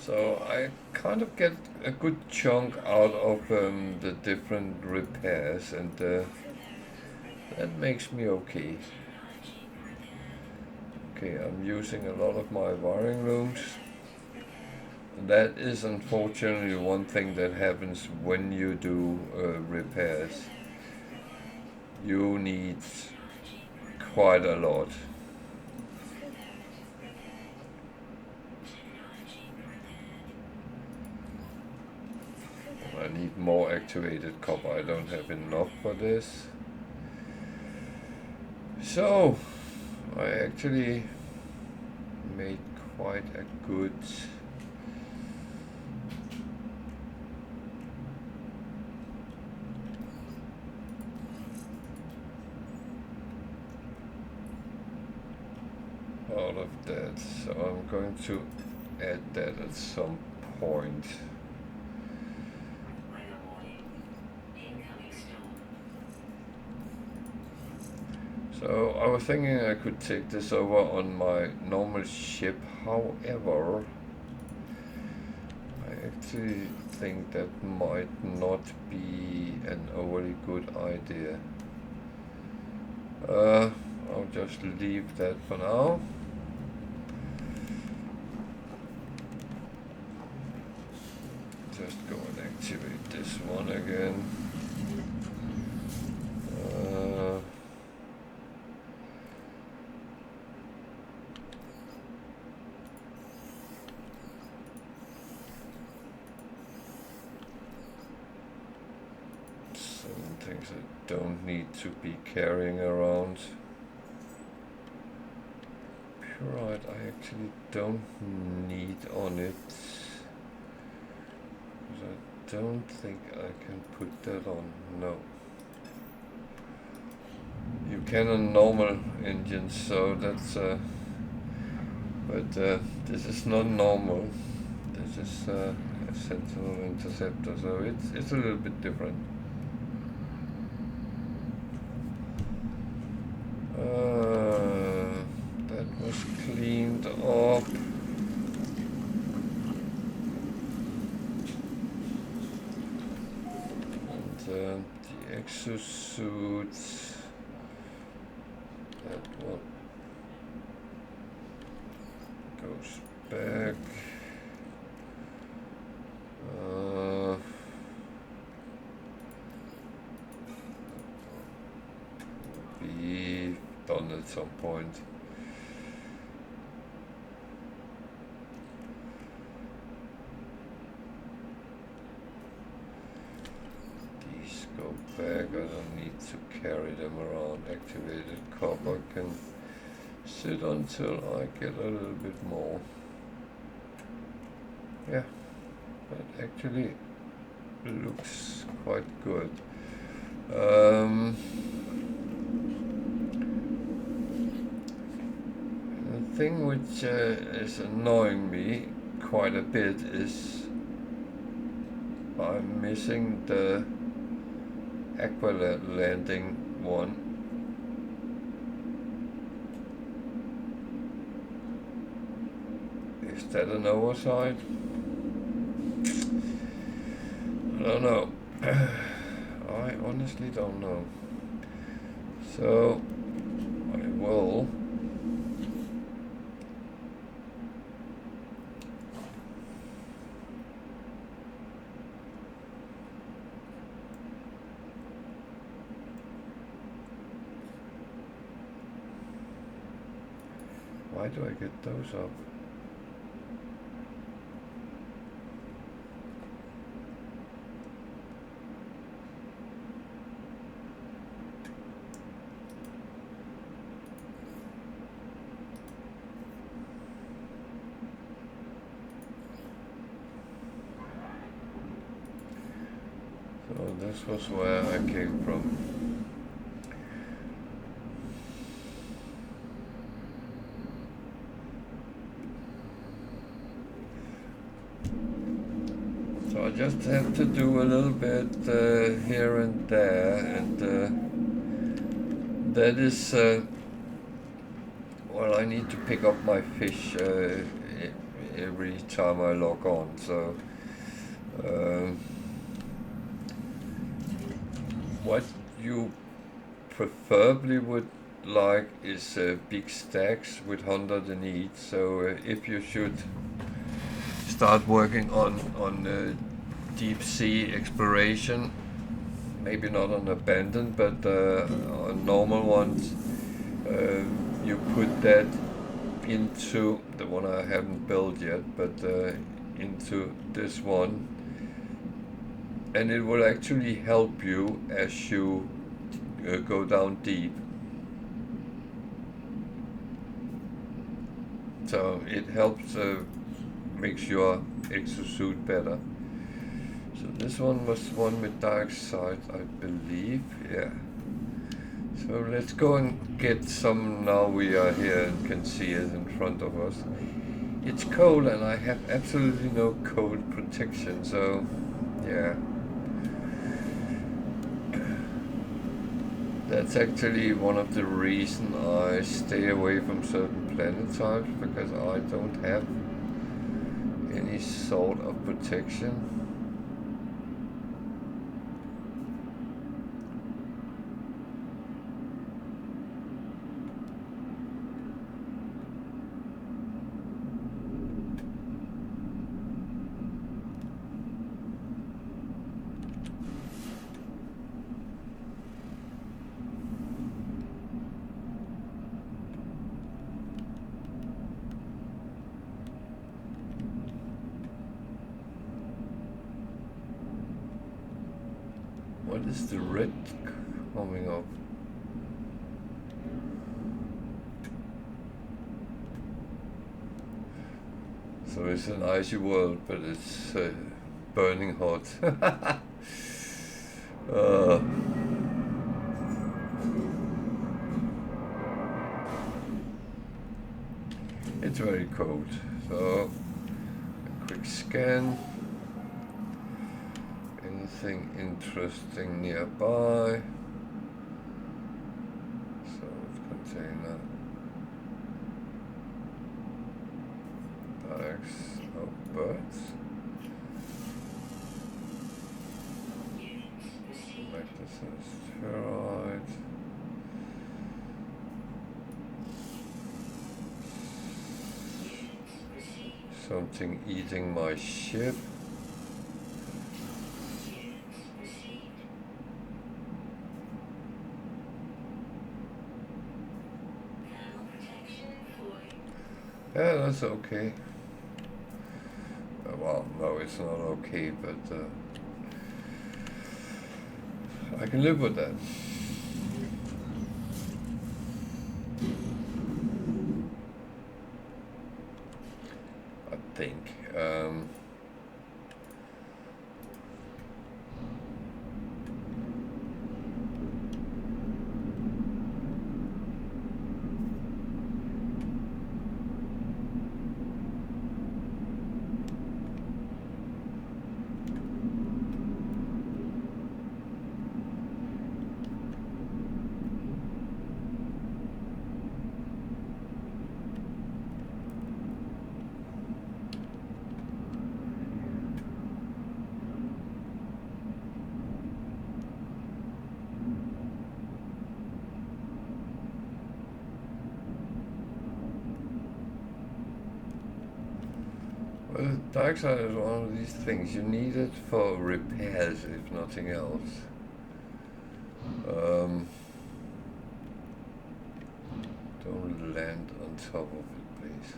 So I kind of get a good chunk out of the different repairs, and that makes me okay. Okay, I'm using a lot of my wiring looms. That is unfortunately one thing that happens when you do repairs. You need quite a lot. I need more activated copper. I don't have enough for this. So, I actually made quite a good out of that. So I'm going to add that at some point. So I was thinking I could take this over on my normal ship. However, I actually think that might not be an overly good idea. I'll just leave that for now. Just go and activate this one again. Some things I don't need to be carrying around. Purite I actually don't need on it. I don't think I can put that on, no. You can on normal engines, so that's but this is not normal. This is a Sentinel Interceptor, so it's a little bit different. That was cleaned up. And the exosuits. That one goes back. Be done at some point. These go back. I don't need to carry them around. Activated copper can sit until I get a little bit more. Yeah, that actually looks quite good. The thing which is annoying me quite a bit is I'm missing the aqua landing one. Is that an oversight? I don't know. I honestly don't know. So I will why do I get those up? So this was where I came from. So I just have to do a little bit here and there, and that is well, I need to pick up my fish every time I log on. So what you preferably would like is big stacks with 100 in each. So if you should start working on deep sea exploration, maybe not on abandoned, but on normal ones, you put that into the one I haven't built yet, but into this one, and it will actually help you as you go down deep. So it helps makes your exosuit better. So this one was one with dark side, I believe. Yeah. So let's go and get some now we are here and can see it in front of us. It's cold and I have absolutely no cold protection, so yeah. That's actually one of the reasons I stay away from certain planet types, because I don't have any sort of protection. What is the red coming up? So it's an icy world, but it's burning hot. It's very cold. So a quick scan. Anything interesting nearby? Storage container. Bags of birds. Magnetism spheroid. Something eating my ship. Yeah, that's okay. Well, no, it's not okay, but I can live with that. I think. Well, dark side is one of these things. You need it for repairs, if nothing else. Don't land on top of it, please.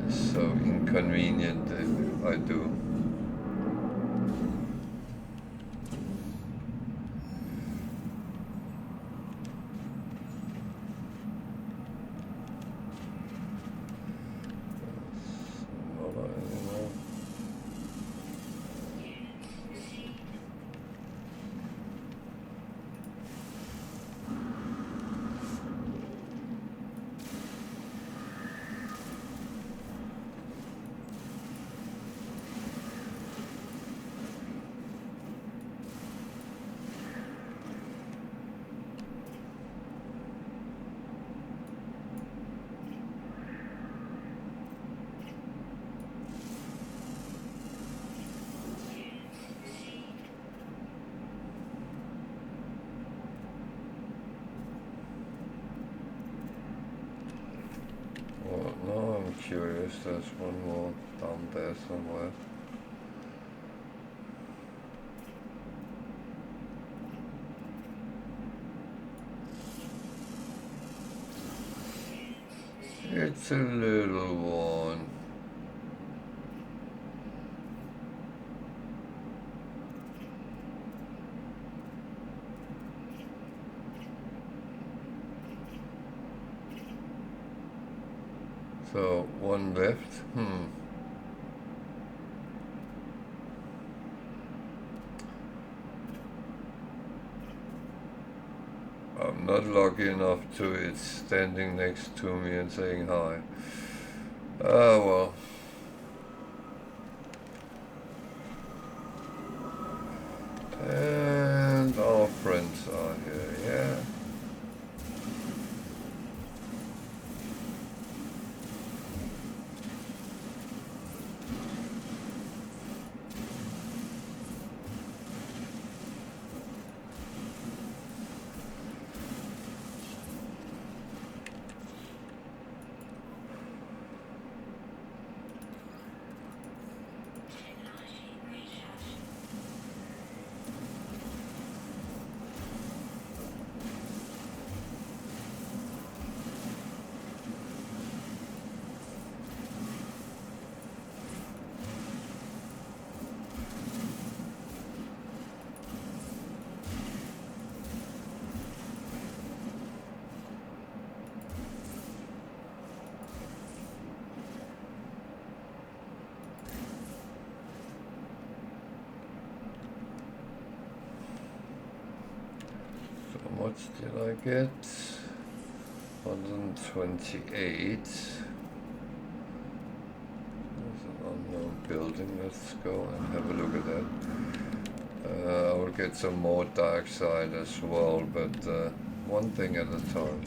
It's so inconvenient if I do. I'm curious, there's one more down there somewhere. It's a little one. So, one left. I'm not lucky enough to it standing next to me and saying hi. Oh well. And our friends are here, yeah. How much did I get? 128. There's an unknown building. Let's go and have a look at that. I will get some more dark side as well, but one thing at a time.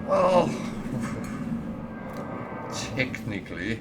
Well, technically.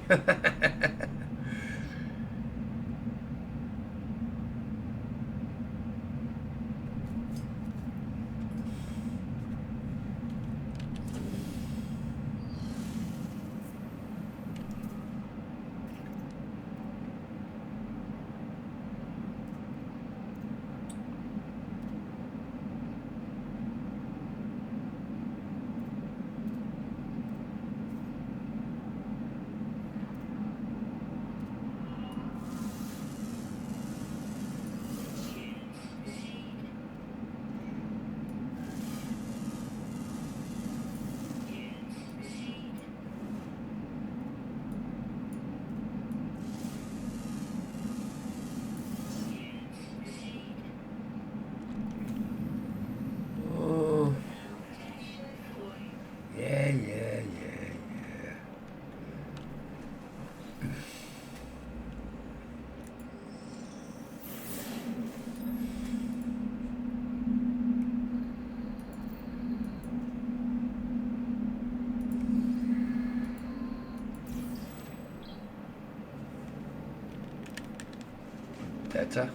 Data.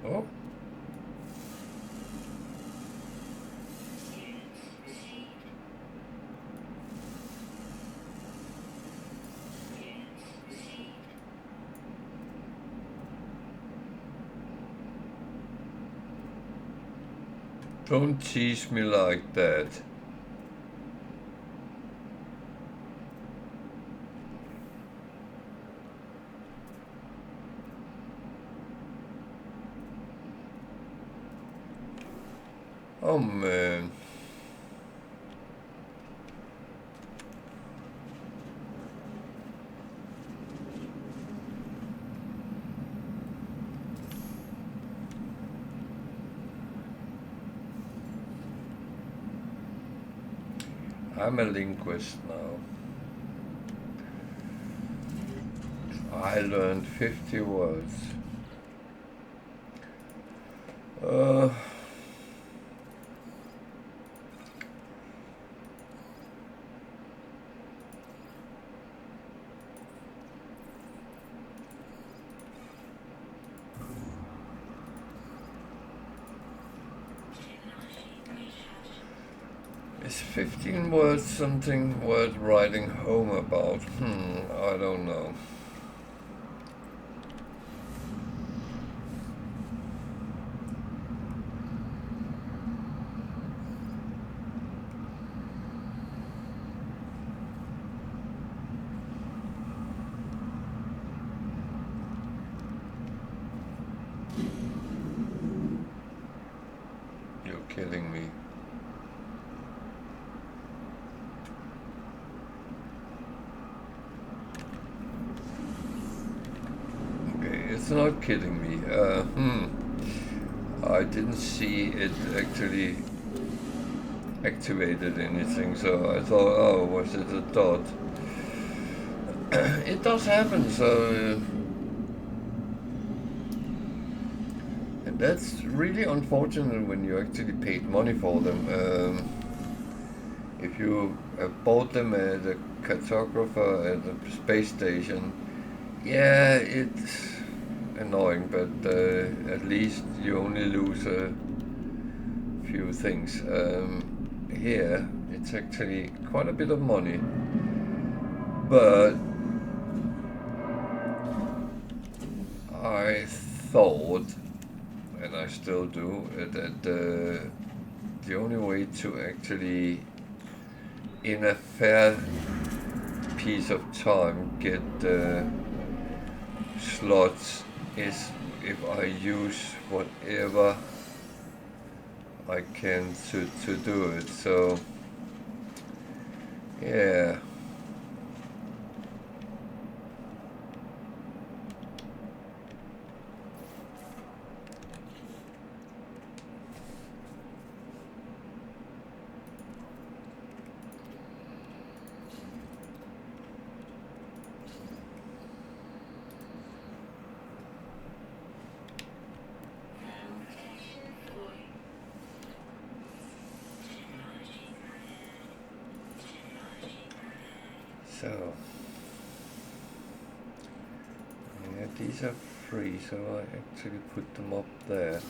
Oh. Don't tease me like that. Oh man. I'm a linguist now. I learned 50 words. Is 15 words something worth writing home about? I don't know. You're kidding me. It's not kidding me. I didn't see it actually activated anything, so I thought, oh, was it a dot? It does happen, so... and that's really unfortunate when you actually paid money for them. If you bought them at a cartographer at a space station, yeah, it's annoying, but at least you only lose a few things. Here, it's actually quite a bit of money, but I thought, and I still do, that the only way to actually, in a fair piece of time, get slots is if I use whatever I can to do it. So yeah. So, yeah, these are free, so I actually put them up there.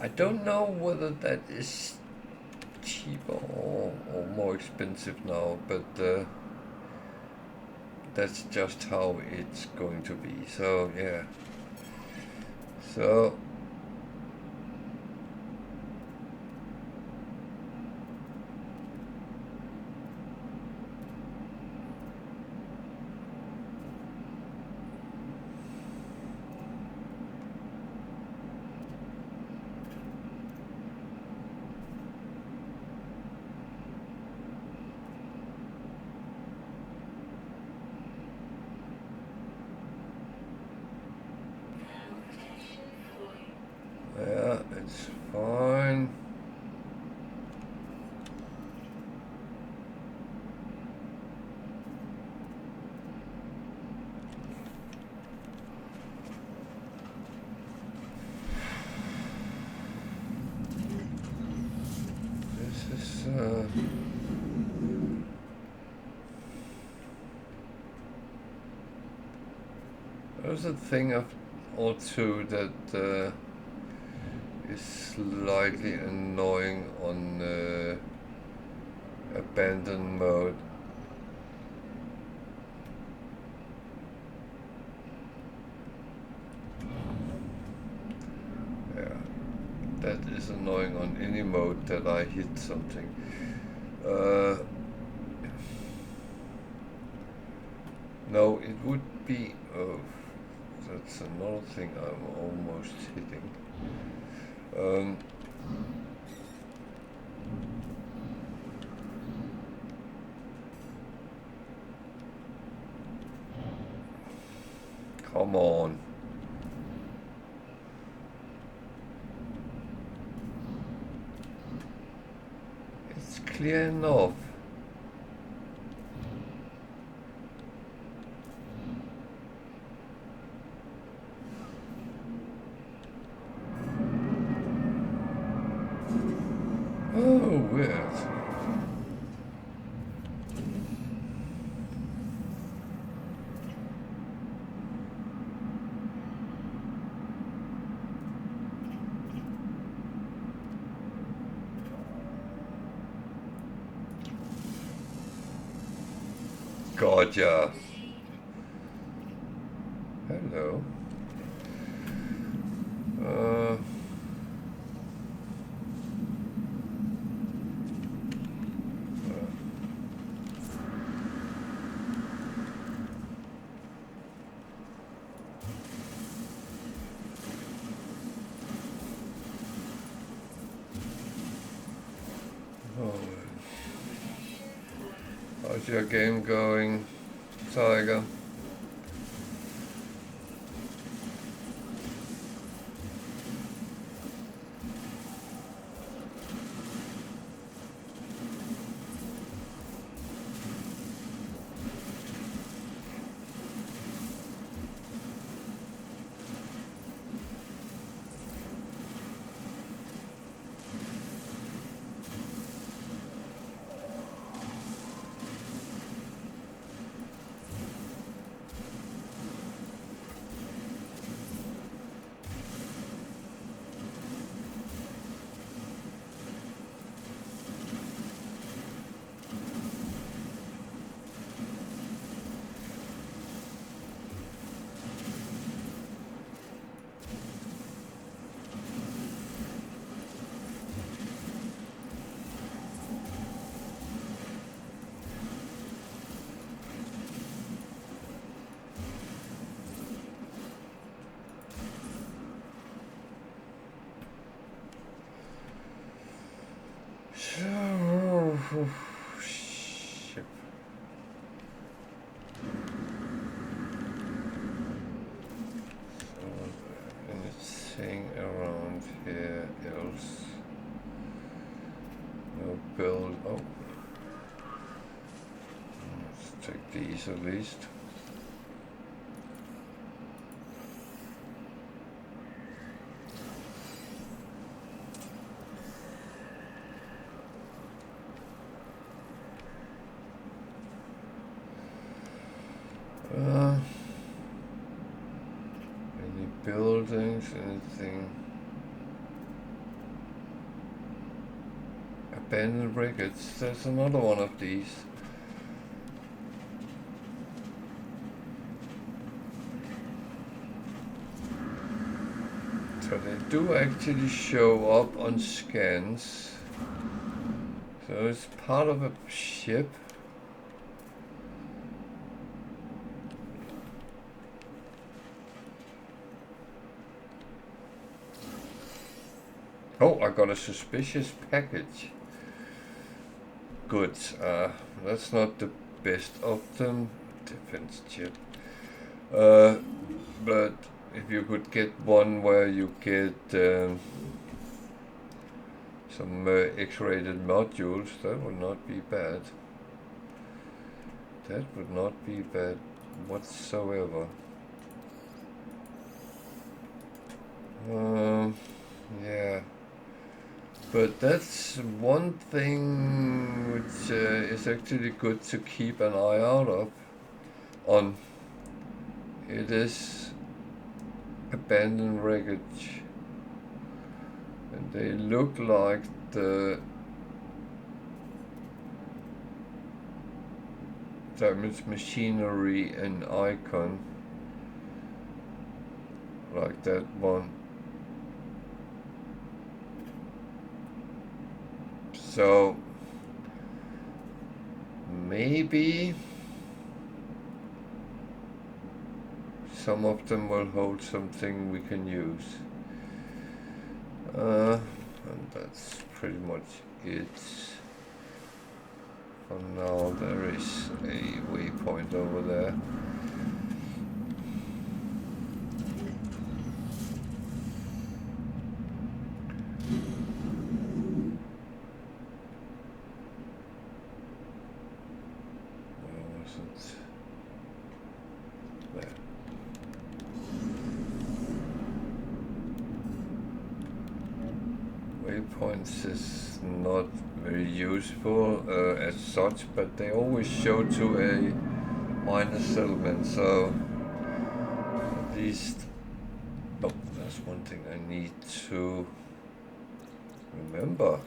I don't know whether that is cheaper or more expensive now, but that's just how it's going to be. So, yeah. So, yeah, it's fine. This is there's a thing or two that is slightly annoying on abandoned mode. Yeah, that is annoying on any mode that I hit something. No, it would be. Oh, that's another thing I'm almost hitting. Come on. It's clear enough. But yeah. Hello. How's your game going, Tiger? Ship. So, anything around here else? No build. Oh, let's take these at least. Any buildings, anything? Abandoned wreckage. There's another one of these. So they do actually show up on scans. So it's part of a ship. Oh, I got a suspicious package. Good. That's not the best of them. Defense chip. But if you could get one where you get some X-rated modules, that would not be bad. That would not be bad whatsoever. Yeah. But that's one thing which is actually good to keep an eye out on. It is abandoned wreckage. And they look like the damaged machinery and icon. Like that one. So maybe some of them will hold something we can use. And that's pretty much it. For now, there is a waypoint over there. Waypoints is not very useful as such, but they always show to a minor settlement, so at least. Oh, that's one thing I need to remember.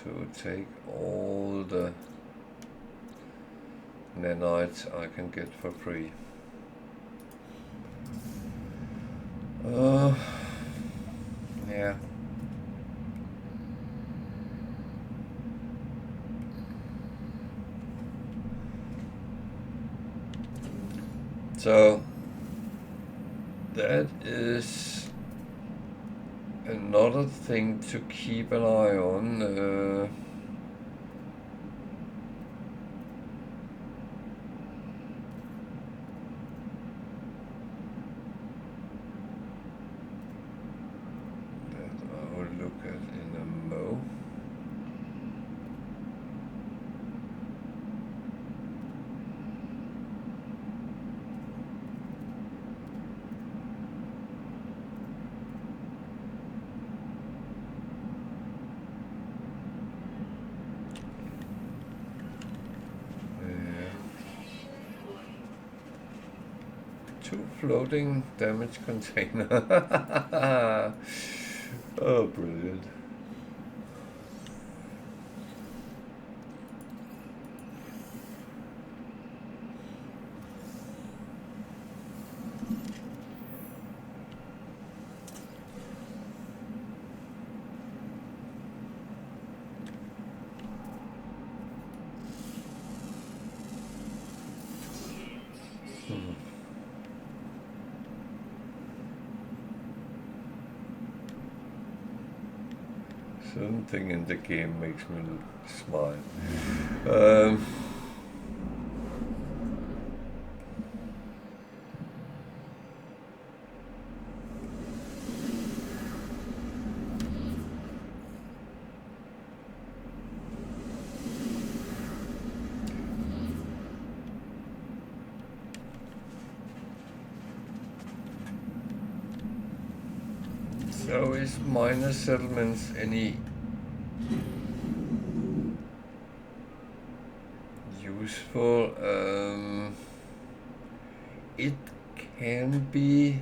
to take all the nanites I can get for free. Yeah. So that is another thing to keep an eye on. Floating damage container. Oh, brilliant. Something in the game makes me smile. So is minor settlements any useful? It can be.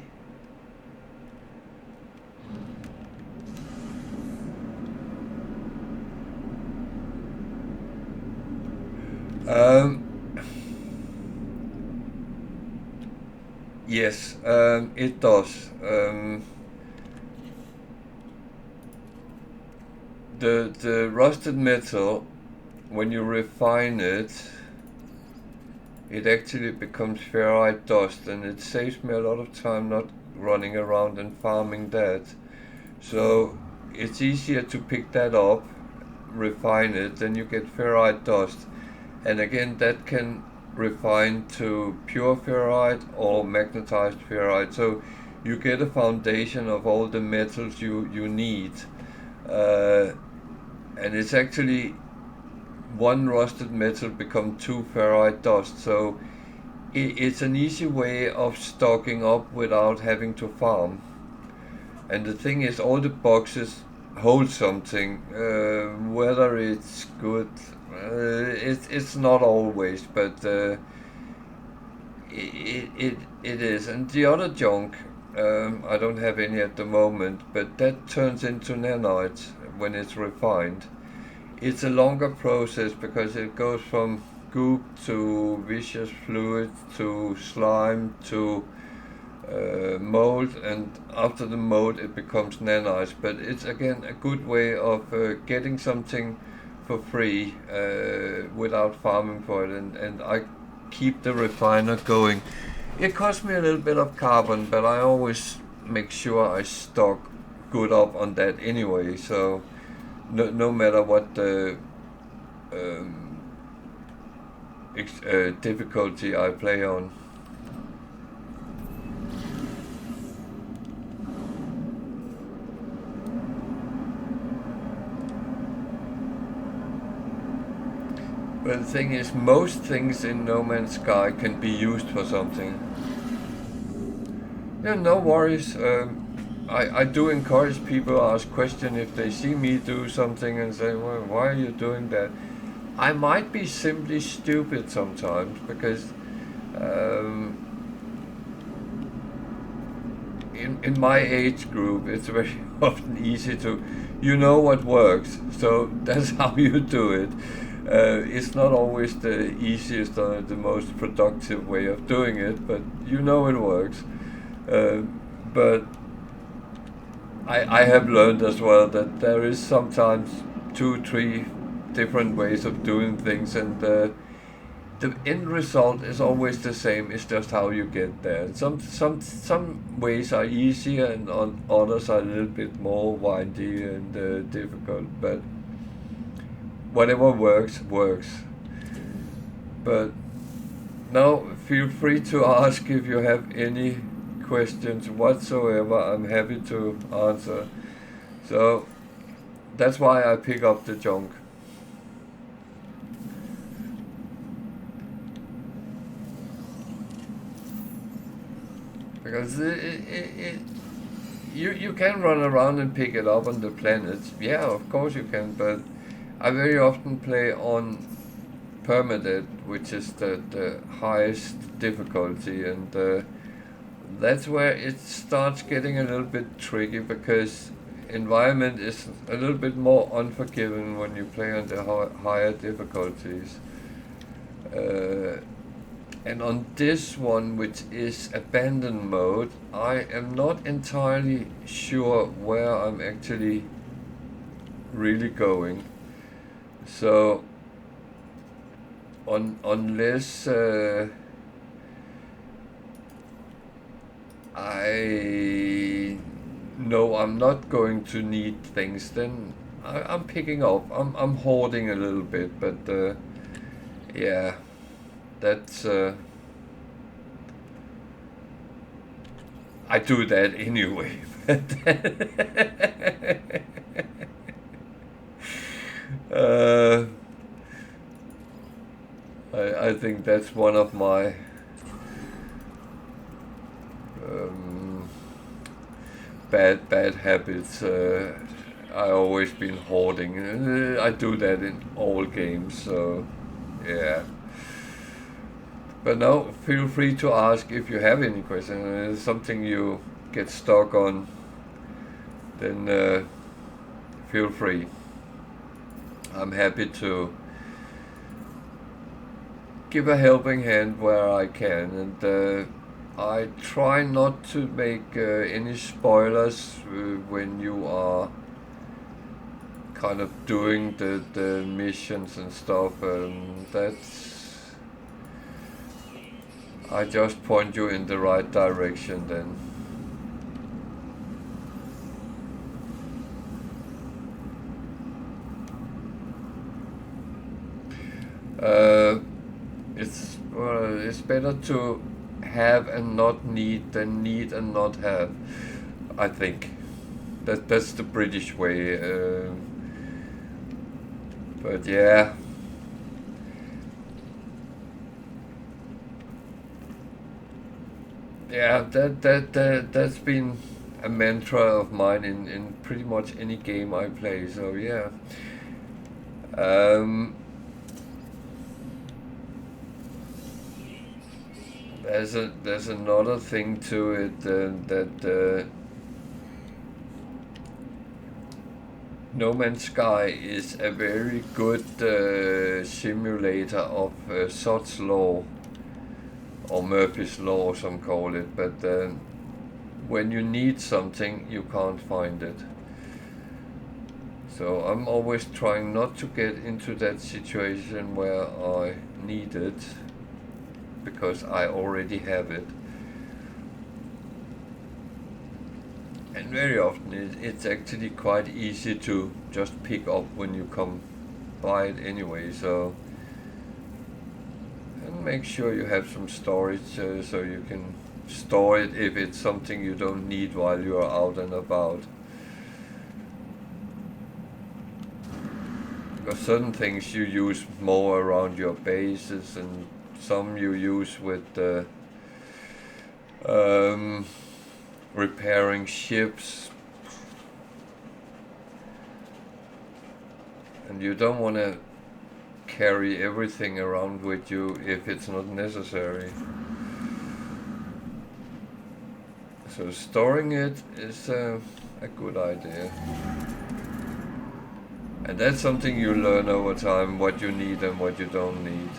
Yes, it does. The rusted metal, when you refine it, it actually becomes ferrite dust, and it saves me a lot of time not running around and farming that. So it's easier to pick that up, refine it, then you get ferrite dust, and again that can refine to pure ferrite or magnetized ferrite. So you get a foundation of all the metals you need. And it's actually one rusted metal become 2 ferrite dust, so it's an easy way of stocking up without having to farm. And the thing is, all the boxes hold something. Whether it's good, it's not always, but it is. And the other junk, I don't have any at the moment, but that turns into nanites when it's refined. It's a longer process because it goes from goop to viscous fluid to slime to mold, and after the mold it becomes nanites. But it's again a good way of getting something for free without farming for it, and I keep the refiner going. It costs me a little bit of carbon, but I always make sure I stock good up on that anyway, so no matter what the difficulty I play on. But the thing is, most things in No Man's Sky can be used for something. Yeah, no worries. I do encourage people to ask questions if they see me do something and say, well, why are you doing that? I might be simply stupid sometimes because in my age group it's very often easy to you know what works, so that's how you do it. It's not always the easiest or the most productive way of doing it, but you know it works. But I have learned as well that there is sometimes two, three different ways of doing things, and the end result is always the same. It's just how you get there. Some ways are easier, and on others are a little bit more windy and difficult. But whatever works works. But now feel free to ask if you have any questions whatsoever. I'm happy to answer. So that's why I pick up the junk. Because you can run around and pick it up on the planets. Yeah, of course you can, but I very often play on permadeath, which is the highest difficulty, and that's where it starts getting a little bit tricky, because environment is a little bit more unforgiving when you play on the higher difficulties. And on this one, which is abandoned mode, I am not entirely sure where I'm actually really going. So unless I know I'm not going to need things, then I'm picking up. I'm hoarding a little bit, but yeah, that's I do that anyway. uh, I think that's one of my um, bad habits. I always been hoarding. I do that in all games, so yeah. But now, feel free to ask if you have any questions. Something you get stuck on, then feel free. I'm happy to give a helping hand where I can, and I try not to make any spoilers when you are kind of doing the missions and stuff. I just point you in the right direction then. It's better to have and not need than need and not have. I think that's the British way. But yeah. Yeah, that's been a mantra of mine in pretty much any game I play. So yeah. There's another thing to it that No Man's Sky is a very good simulator of Sod's Law, or Murphy's Law, some call it. But when you need something, you can't find it. So I'm always trying not to get into that situation where I need it, because I already have it. And very often it's actually quite easy to just pick up when you come by it anyway. So, and make sure you have some storage so you can store it if it's something you don't need while you are out and about. Because certain things you use more around your bases, and some you use with repairing ships, and you don't want to carry everything around with you if it's not necessary. So storing it is a good idea. And that's something you learn over time, what you need and what you don't need.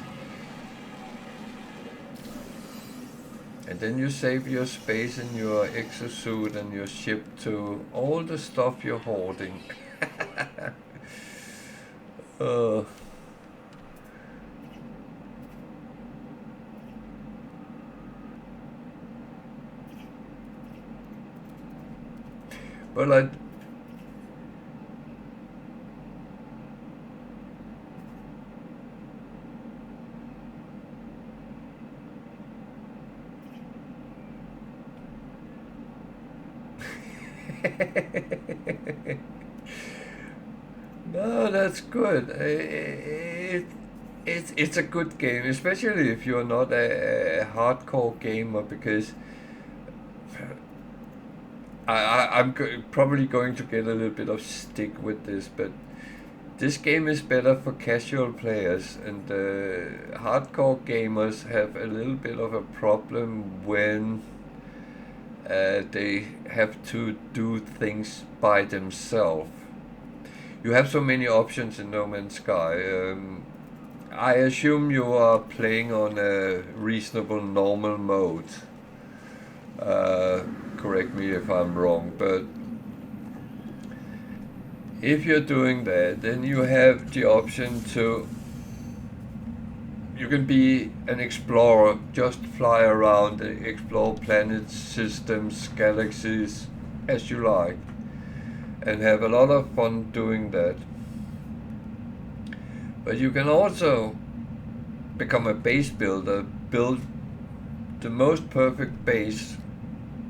And then you save your space in your exosuit and your ship to all the stuff you're hoarding. uh, well, I... No, that's good. It's a good game, especially if you're not a hardcore gamer, because I'm probably going to get a little bit of stick with this, but this game is better for casual players, and hardcore gamers have a little bit of a problem when they have to do things by themselves. You have so many options in No Man's Sky. I assume you are playing on a reasonable normal mode. Correct me if I'm wrong, but if you're doing that, then you have the option to... You can be an explorer, just fly around, explore planets, systems, galaxies, as you like, and have a lot of fun doing that. But you can also become a base builder, build the most perfect base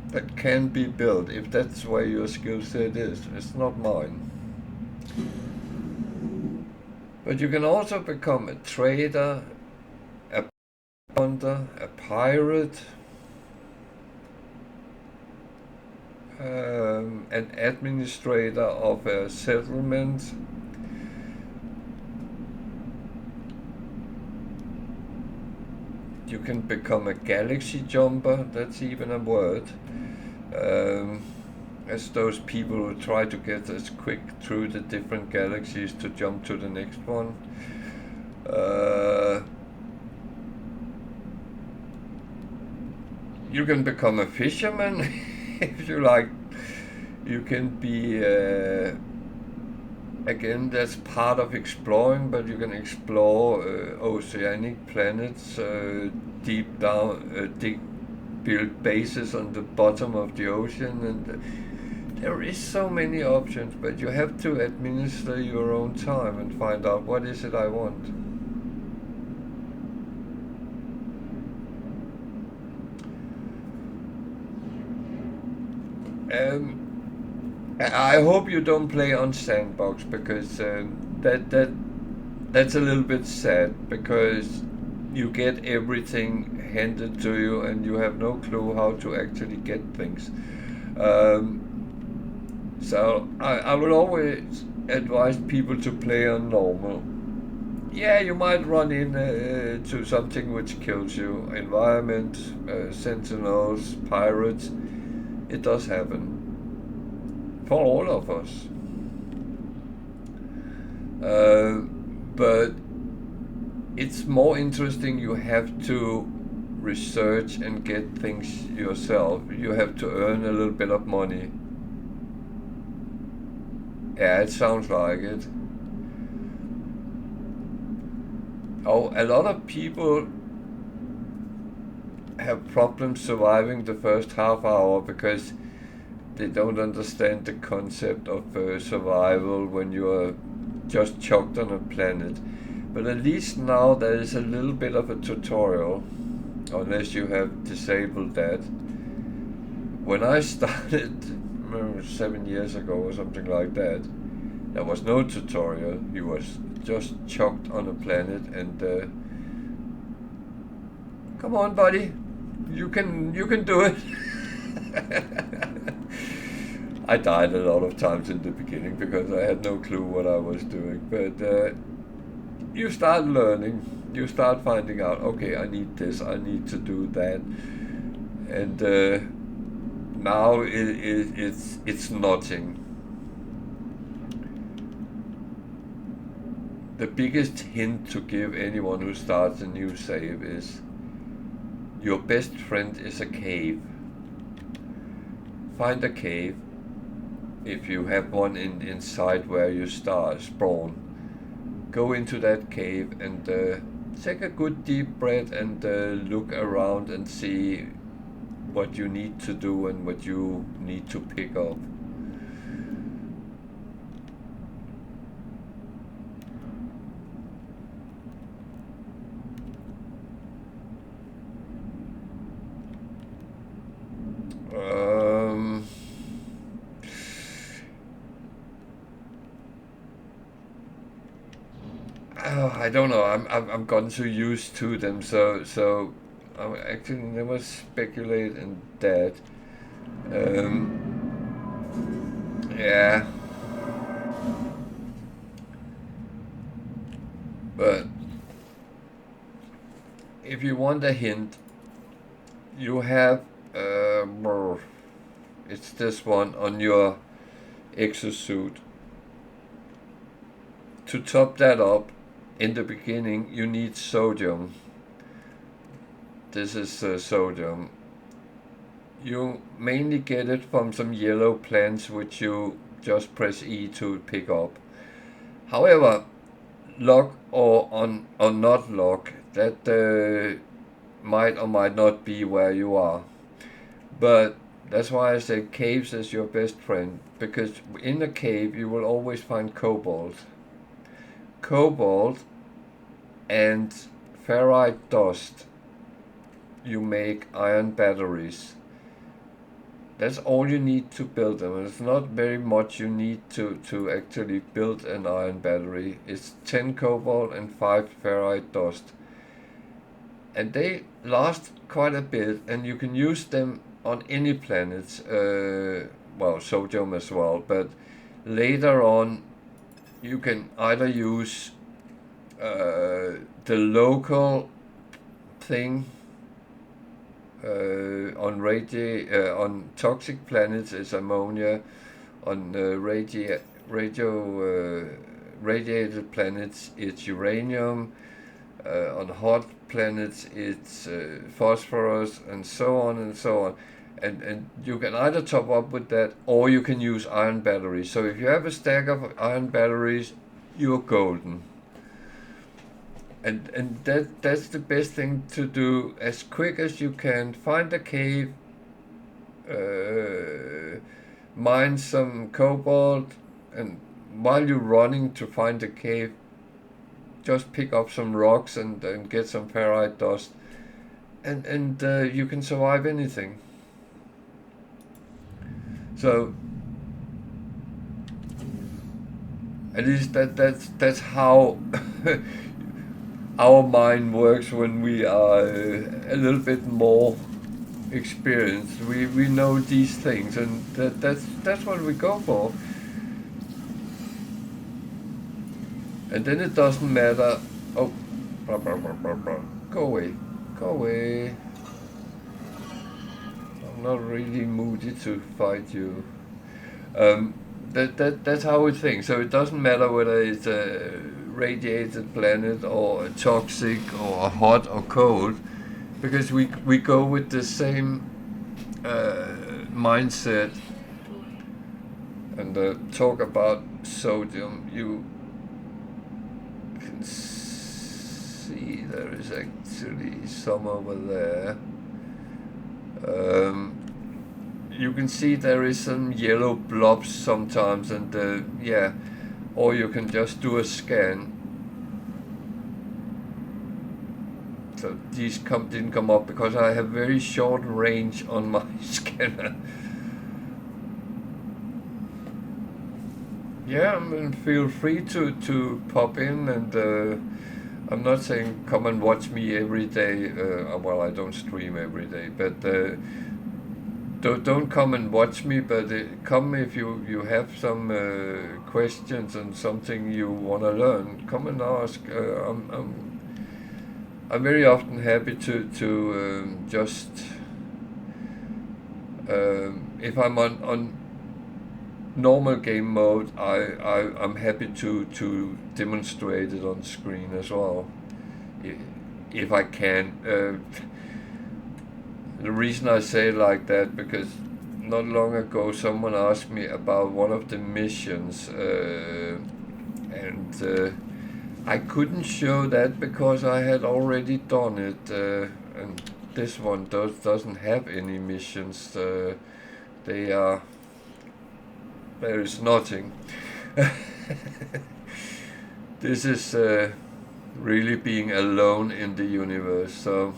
that can be built, if that's where your skill set is. It's not mine. But you can also become a trader, a hunter, a pirate, an administrator of a settlement. You can become a galaxy jumper, that's even a word. As those people who try to get as quick through the different galaxies to jump to the next one. You can become a fisherman if you like. You can be, again, that's part of exploring, but you can explore oceanic planets, deep down, build bases on the bottom of the ocean, and there is so many options, but you have to administer your own time and find out what is it I want. I hope you don't play on Sandbox, because that's a little bit sad, because you get everything handed to you and you have no clue how to actually get things. So I will always advise people to play on normal. Yeah, you might run into something which kills you. Environment, sentinels, pirates. It does happen. For all of us. But it's more interesting. You have to research and get things yourself. You have to earn a little bit of money. Yeah, it sounds like it. Oh, a lot of people have problems surviving the first half hour because they don't understand the concept of survival when you are just chucked on a planet. But at least now there is a little bit of a tutorial, unless you have disabled that. When I started 7 years ago or something like that, there was no tutorial. You was just chucked on a planet and come on, buddy, you can do it. I died a lot of times in the beginning because I had no clue what I was doing, but you start learning, you start finding out, okay, I need this, I need to do that, and now it's nothing. the biggest hint to give anyone who starts a new save is your best friend is a cave. Find a cave, if you have one inside where you spawn. Go into that cave and take a good deep breath and look around and see what you need to do and what you need to pick up. I don't know. I'm gotten so used to them, so I actually never speculate in that. Yeah, but if you want a hint, you have it's this one on your exosuit. To top that up, in the beginning you need sodium. This is sodium. You mainly get it from some yellow plants which you just press E to pick up. However, luck or not luck, that might or might not be where you are. But that's why I say caves is your best friend, because in a cave you will always find cobalt. Cobalt and ferrite dust, you make iron batteries. That's all you need to build them. It's not very much you need to actually build an iron battery. It's 10 cobalt and 5 ferrite dust. And they last quite a bit, and you can use them on any planets. Well, sodium as well, but later on you can either use the local thing on toxic planets is ammonia, on radiated planets it's uranium, on hot planets it's phosphorus, and so on and so on. And you can either top up with that or you can use iron batteries. So if you have a stack of iron batteries, you're golden. And that's the best thing to do as quick as you can. Find a cave, mine some cobalt, and while you're running to find a cave, just pick up some rocks and get some ferrite dust, and you can survive anything. So at least that's how our mind works when we are a little bit more experienced. We know these things, and that's what we go for. And then it doesn't matter. Oh, go away, go away. I'm not really moody to fight you. That's how we think. So it doesn't matter whether it's a radiated planet or a toxic or a hot or cold, because we go with the same mindset. And talk about sodium, you can see there is actually some over there. You can see there is some yellow blobs sometimes, and yeah, or you can just do a scan. So these didn't come up because I have very short range on my scanner. Yeah, I mean, feel free to pop in, and I'm not saying come and watch me every day. Well, I don't stream every day, but don't come and watch me. But come if you have some questions and something you want to learn. Come and ask. I'm very often happy to just if I'm on normal game mode, I'm happy to demonstrate it on screen as well, if I can. The reason I say it like that, because not long ago someone asked me about one of the missions, and I couldn't show that because I had already done it, and this one doesn't have any missions. They are There is nothing. This is really being alone in the universe. So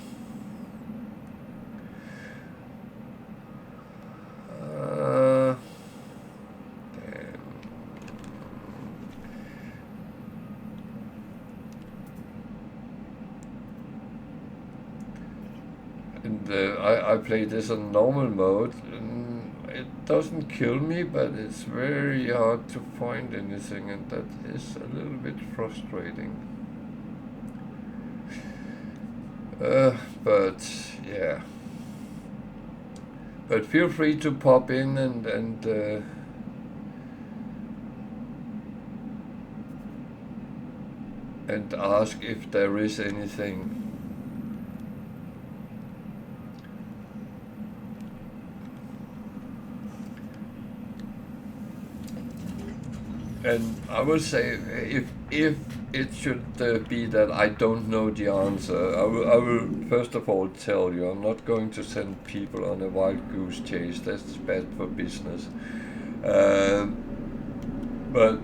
and I play this on normal mode. And it doesn't kill me, but it's very hard to find anything, and that is a little bit frustrating. But yeah. But feel free to pop in and ask if there is anything. And I will say, if it should be that I don't know the answer, I will first of all tell you. I'm not going to send people on a wild goose chase. That's bad for business. But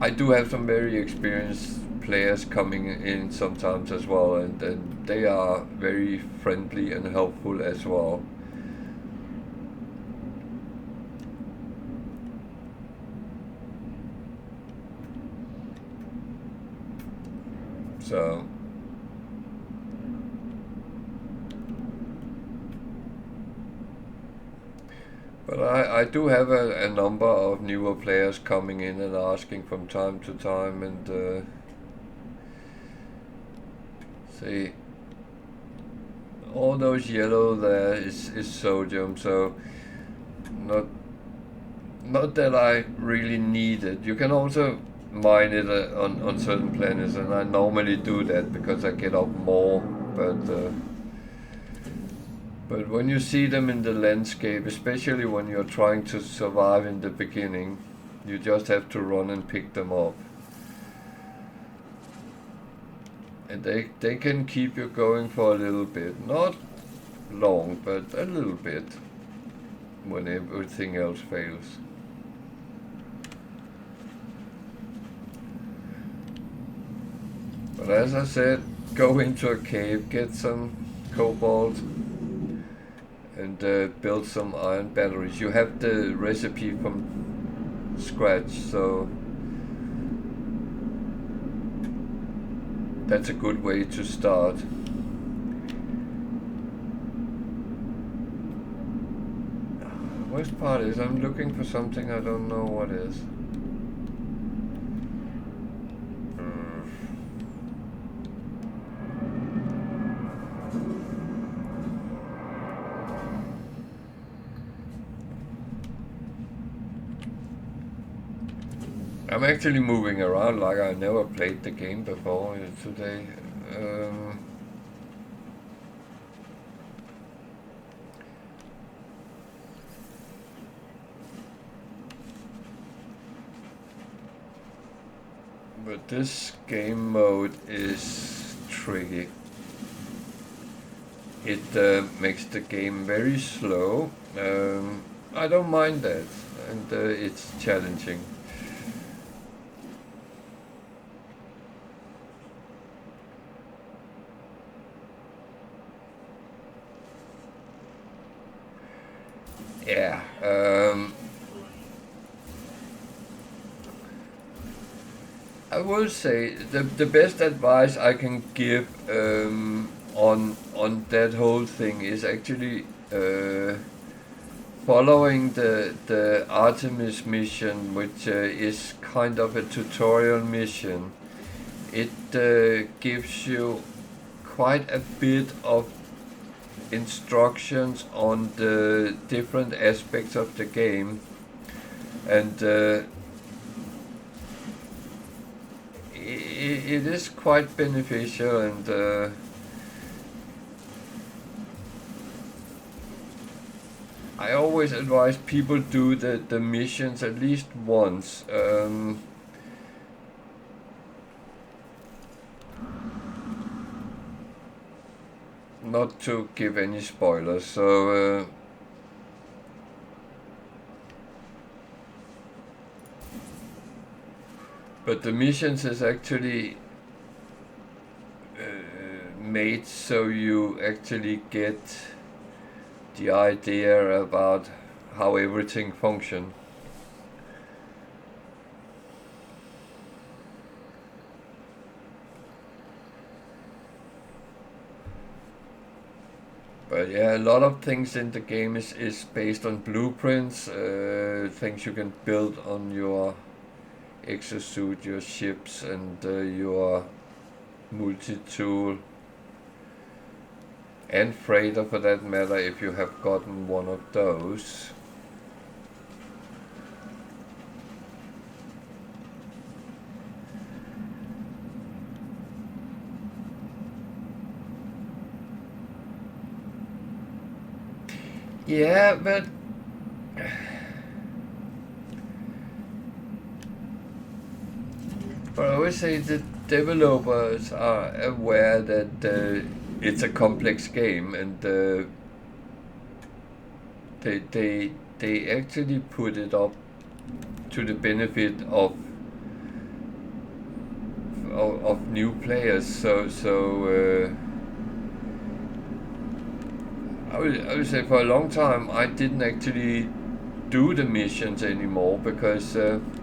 I do have some very experienced players coming in sometimes as well, and they are very friendly and helpful as well. So but I do have a number of newer players coming in and asking from time to time, and see, all those yellow there is sodium, so not that I really need it. You can also mine it on certain planets, and I normally do that because I get up more, but when you see them in the landscape, especially when you're trying to survive in the beginning, you just have to run and pick them up. And they can keep you going for a little bit. Not long, but a little bit, when everything else fails. But as I said, go into a cave, get some cobalt, and build some iron batteries. You have the recipe from scratch, so that's a good way to start. Worst part is I'm looking for something I don't know what is. I'm actually moving around like I never played the game before today. But this game mode is tricky. It makes the game very slow. I don't mind that, and it's challenging. Yeah. I will say the best advice I can give on that whole thing is actually following the Artemis mission, which is kind of a tutorial mission. It gives you quite a bit of instructions on the different aspects of the game, and it is quite beneficial, and I always advise people do the missions at least once. Not to give any spoilers, so but the missions is actually made so you actually get the idea about how everything functions. But yeah, a lot of things in the game is based on blueprints, things you can build on your exosuit, your ships, and your multi-tool, and freighter for that matter, if you have gotten one of those. Yeah, but I always say the developers are aware that it's a complex game, and they actually put it up to the benefit of new players. So I would say for a long time I didn't actually do the missions anymore because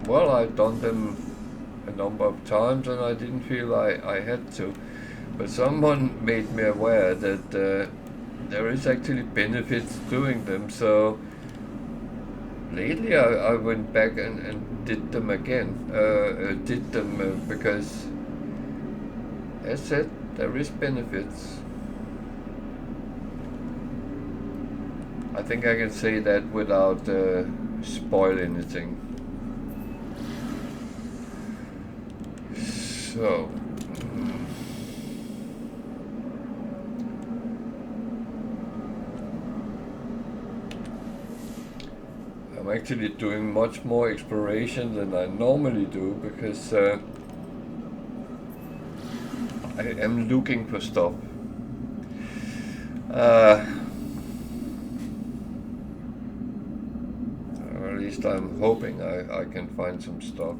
well, I've done them a number of times and I didn't feel I had to. But someone made me aware that there is actually benefits doing them. So lately I went back and did them again. Did them because, as said, there is benefits. I think I can say that without spoil anything. So I'm actually doing much more exploration than I normally do because I am looking for stuff. Or at least I'm hoping I can find some stuff.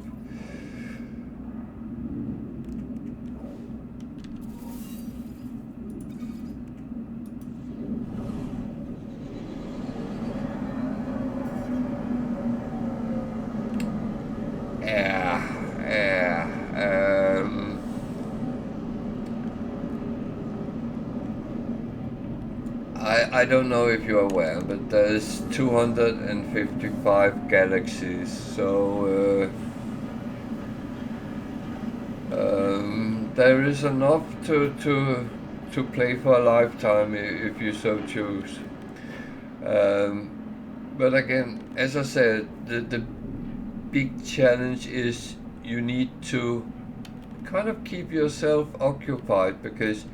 I don't know if you're aware, but there's 255 galaxies, so there is enough to play for a lifetime if you so choose. But again, as I said, the big challenge is you need to kind of keep yourself occupied because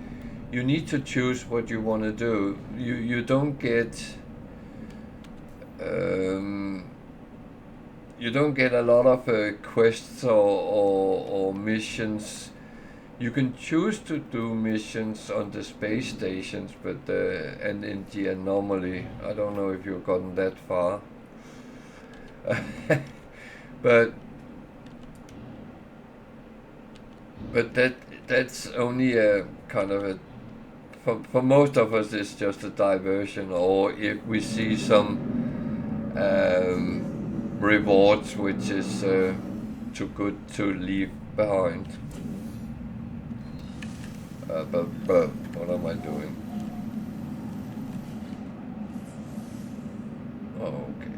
you need to choose what you want to do. You don't get you don't get a lot of quests or missions. You can choose to do missions on the space stations, but and in the anomaly. I don't know if you've gotten that far, but that's only a kind of a for most of us it's just a diversion, or if we see some rewards which is too good to leave behind. But what am I doing? Oh, okay,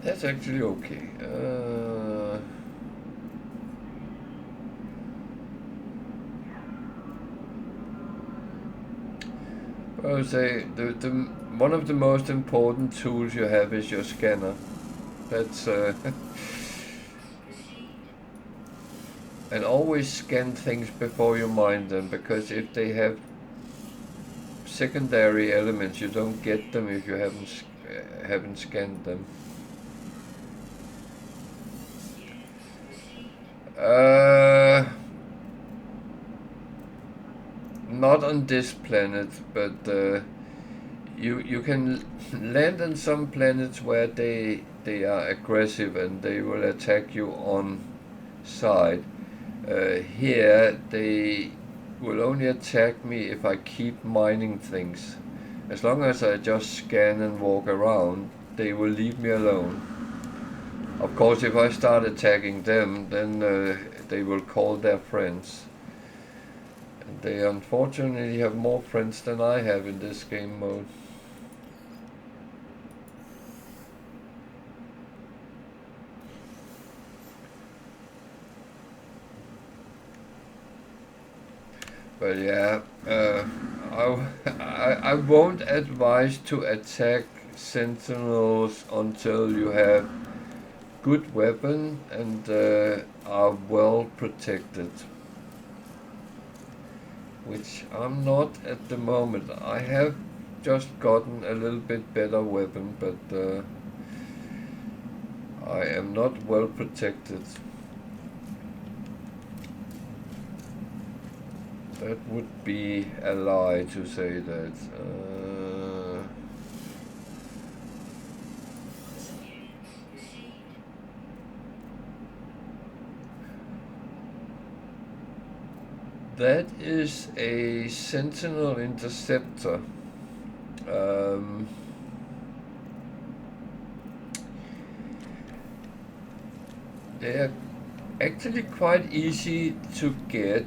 that's actually okay. I would say one of the most important tools you have is your scanner. That's and always scan things before you mine them, because if they have secondary elements, you don't get them if you haven't scanned them. Not on this planet, but you can land on some planets where they are aggressive and they will attack you on site. Here they will only attack me if I keep mining things. As long as I just scan and walk around, they will leave me alone. Of course, if I start attacking them, then they will call their friends. And they unfortunately have more friends than I have in this game mode. But yeah, I won't advise to attack sentinels until you have good weapon and are well protected, which I'm not at the moment. I have just gotten a little bit better weapon, but I am not well protected. That would be a lie to say that. That is a Sentinel Interceptor. They are actually quite easy to get,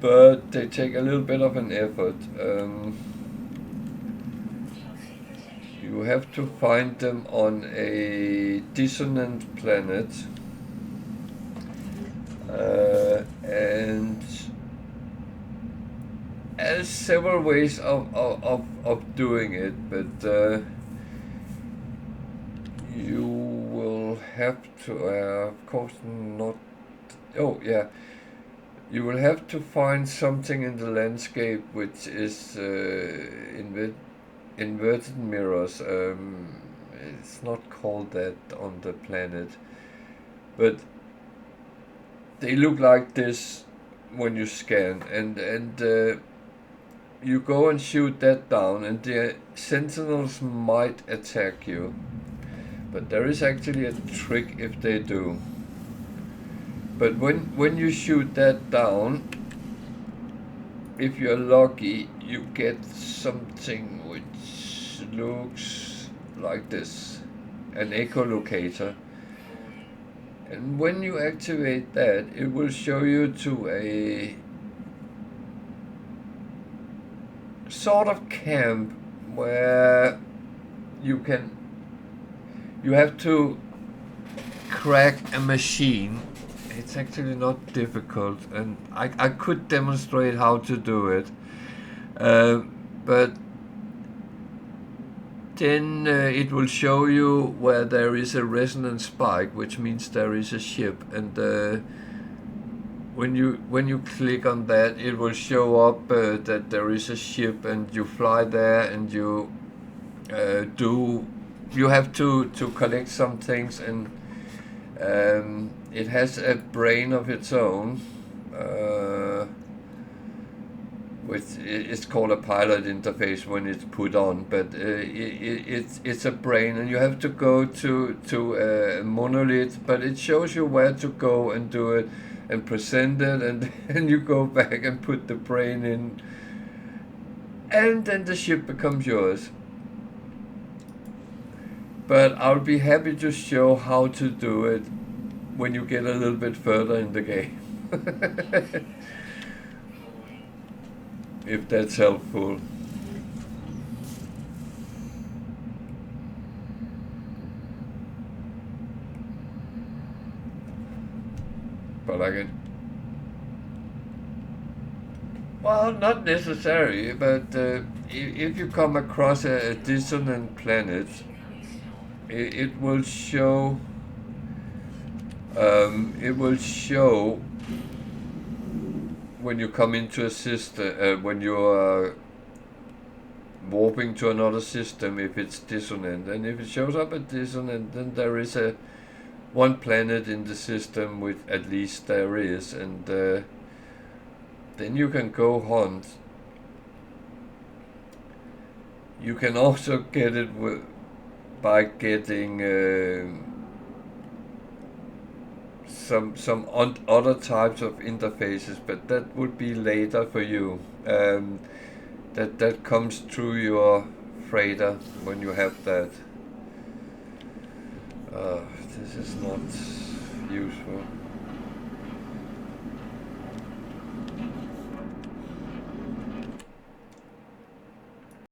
but they take a little bit of an effort. You have to find them on a dissonant planet, and there's several ways of doing it, but you will have to, of course not. Oh yeah. You will have to find something in the landscape which is inverted mirrors. It's not called that on the planet, but they look like this when you scan, and you go and shoot that down, and the sentinels might attack you, but there is actually a trick if they do. But when you shoot that down, if you're lucky, you get something which looks like this, an echolocator. And when you activate that, it will show you to a sort of camp where you have to crack a machine. It's actually not difficult, and I could demonstrate how to do it, but then it will show you where there is a resonance spike, which means there is a ship, and when you click on that, it will show up that there is a ship, and you fly there, and you have to collect some things, and it has a brain of its own, which is called a pilot interface when it's put on, but it's a brain, and you have to go to a monolith, but it shows you where to go and do it and present it, and then you go back and put the brain in, and then the ship becomes yours. But I'll be happy to show how to do it when you get a little bit further in the game. If that's helpful. But I can... Well, not necessary, but if you come across a dissonant planet, it will show. It will show when you come into a system, when you are warping to another system, if it's dissonant, and if it shows up as dissonant, then there is a one planet in the system, with at least there is, and then you can go hunt. You can also get it by getting some other types of interfaces, but that would be later for you. That comes through your freighter when you have that. This is not useful.